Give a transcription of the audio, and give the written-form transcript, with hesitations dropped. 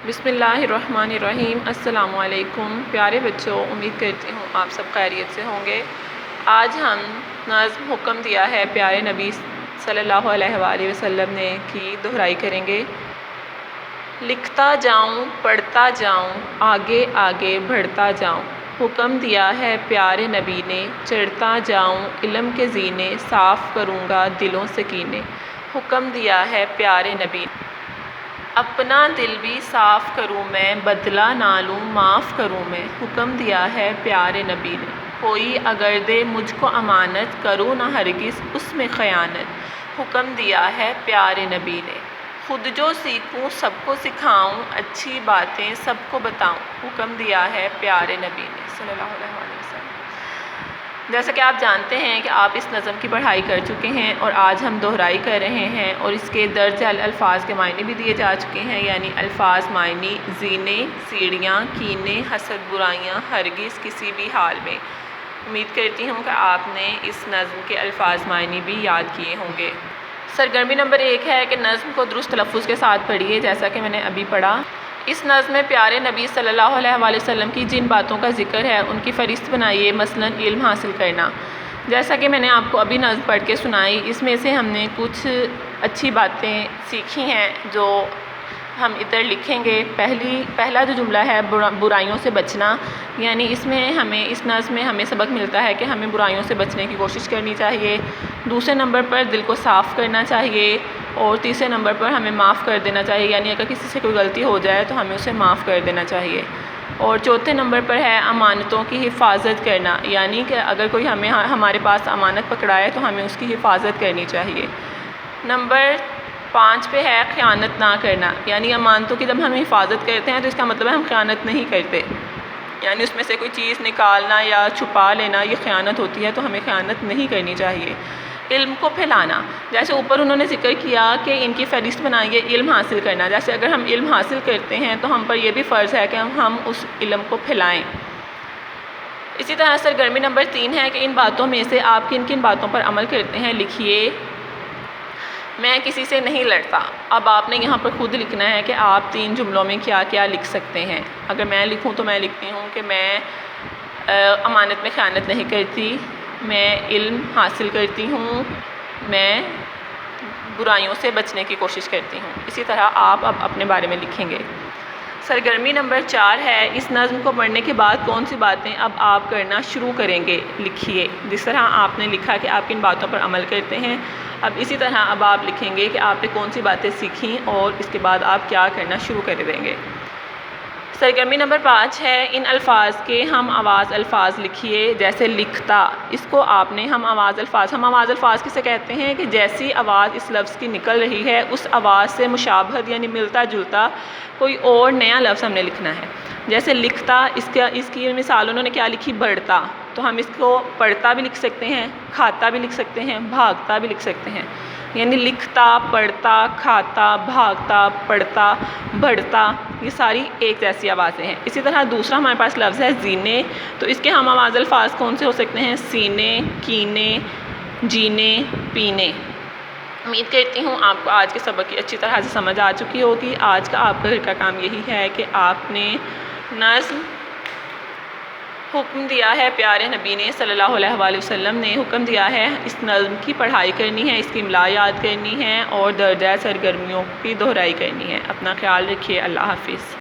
بسم اللہ الرحمن الرحیم۔ السلام علیکم پیارے بچوں، امید کرتی ہوں آپ سب خیریت سے ہوں گے۔ آج ہم نظم حکم دیا ہے پیارے نبی صلی اللہ علیہ وآلہ وسلم نے کی دہرائی کریں گے۔ لکھتا جاؤں پڑھتا جاؤں آگے آگے بڑھتا جاؤں، حکم دیا ہے پیارے نبی نے چڑھتا جاؤں علم کے زینے، صاف کروں گا دلوں سے کینے، حکم دیا ہے پیارے نبی نے۔ اپنا دل بھی صاف کروں میں، بدلہ نہ لوں معاف کروں میں، حکم دیا ہے پیارے نبی نے۔ کوئی اگر دے مجھ کو امانت، کروں نہ ہرگز اس میں خیانت، حکم دیا ہے پیارے نبی نے۔ خود جو سیکھوں سب کو سکھاؤں، اچھی باتیں سب کو بتاؤں، حکم دیا ہے پیارے نبی نے صلی اللہ علیہ وسلم۔ جیسا کہ آپ جانتے ہیں کہ آپ اس نظم کی پڑھائی کر چکے ہیں اور آج ہم دہرائی کر رہے ہیں، اور اس کے درج الفاظ کے معنی بھی دیے جا چکے ہیں، یعنی الفاظ معنی زینے، سیڑھیاں، کینے، حسد، برائیاں، ہرگز کسی بھی حال میں۔ امید کرتی ہوں کہ آپ نے اس نظم کے الفاظ معنی بھی یاد کیے ہوں گے۔ سرگرمی نمبر 1 ہے کہ نظم کو درست تلفظ کے ساتھ پڑھیے، جیسا کہ میں نے ابھی پڑھا۔ اس نظم میں پیارے نبی صلی اللہ علیہ وآلہ وسلم کی جن باتوں کا ذکر ہے ان کی فہرست بنائیے، مثلاً علم حاصل کرنا۔ جیسا کہ میں نے آپ کو ابھی نظم پڑھ کے سنائی، اس میں سے ہم نے کچھ اچھی باتیں سیکھی ہیں جو ہم ادھر لکھیں گے۔ پہلا جو جملہ ہے برائیوں سے بچنا، یعنی اس نظم میں ہمیں سبق ملتا ہے کہ ہمیں برائیوں سے بچنے کی کوشش کرنی چاہیے۔ دوسرے نمبر پر دل کو صاف کرنا چاہیے، اور تیسرے نمبر پر ہمیں معاف کر دینا چاہیے، یعنی اگر کسی سے کوئی غلطی ہو جائے تو ہمیں اسے معاف کر دینا چاہیے۔ اور چوتھے نمبر پر ہے امانتوں کی حفاظت کرنا، یعنی کہ اگر کوئی ہمارے پاس امانت پکڑائے تو ہمیں اس کی حفاظت کرنی چاہیے۔ نمبر 5 پہ ہے خیانت نہ کرنا، یعنی امانتوں کی جب ہم حفاظت کرتے ہیں تو اس کا مطلب ہے ہم خیانت نہیں کرتے، یعنی اس میں سے کوئی چیز نکالنا یا چھپا لینا یہ خیانت ہوتی ہے، تو ہمیں خیانت نہیں کرنی چاہیے۔ علم کو پھیلانا، جیسے اوپر انہوں نے ذکر کیا کہ ان کی فہرست بنائیے علم حاصل کرنا، جیسے اگر ہم علم حاصل کرتے ہیں تو ہم پر یہ بھی فرض ہے کہ ہم اس علم کو پھیلائیں۔ اسی طرح سرگرمی نمبر 3 ہے کہ ان باتوں میں سے آپ کن کن باتوں پر عمل کرتے ہیں لکھیے۔ میں کسی سے نہیں لڑتا، اب آپ نے یہاں پر خود لکھنا ہے کہ آپ 3 جملوں میں کیا کیا لکھ سکتے ہیں۔ اگر میں لکھوں تو میں لکھتی ہوں کہ میں امانت میں خیانت نہیں کرتی، میں علم حاصل کرتی ہوں، میں برائیوں سے بچنے کی کوشش کرتی ہوں۔ اسی طرح آپ اب اپنے بارے میں لکھیں گے۔ سرگرمی نمبر 4 ہے اس نظم کو پڑھنے کے بعد کون سی باتیں اب آپ کرنا شروع کریں گے لکھیے۔ جس طرح آپ نے لکھا کہ آپ کن باتوں پر عمل کرتے ہیں، اب اسی طرح اب آپ لکھیں گے کہ آپ نے کون سی باتیں سیکھیں اور اس کے بعد آپ کیا کرنا شروع کر دیں گے۔ سرگرمی نمبر 5 ہے ان الفاظ کے ہم آواز الفاظ لکھیے، جیسے لکھتا، اس کو آپ نے ہم آواز الفاظ کسے کہتے ہیں کہ جیسی آواز اس لفظ کی نکل رہی ہے اس آواز سے مشابہت یعنی ملتا جلتا کوئی اور نیا لفظ ہم نے لکھنا ہے۔ جیسے لکھتا، اس کی مثال انہوں نے کیا لکھی، بڑھتا، تو ہم اس کو پڑھتا بھی لکھ سکتے ہیں، کھاتا بھی لکھ سکتے ہیں، بھاگتا بھی لکھ سکتے ہیں، یعنی لکھتا، پڑھتا، کھاتا، بھاگتا، پڑھتا، بڑھتا، یہ ساری ایک جیسی آوازیں ہیں۔ اسی طرح دوسرا ہمارے پاس لفظ ہے زینے، تو اس کے ہم آواز الفاظ کون سے ہو سکتے ہیں، سینے، کینے، جینے، پینے۔ امید کرتی ہوں آپ کو آج کے سبق کی اچھی طرح سے سمجھ آ چکی ہوگی۔ آج کا آپ کا گھر کا کام یہی ہے کہ آپ نے نظم حکم دیا ہے پیارے نبی نے صلی اللہ علیہ وآلہ وسلم نے حکم دیا ہے اس نظم کی پڑھائی کرنی ہے، اس کی املا یاد کرنی ہے اور درجہ سرگرمیوں کی دہرائی کرنی ہے۔ اپنا خیال رکھیے، اللہ حافظ۔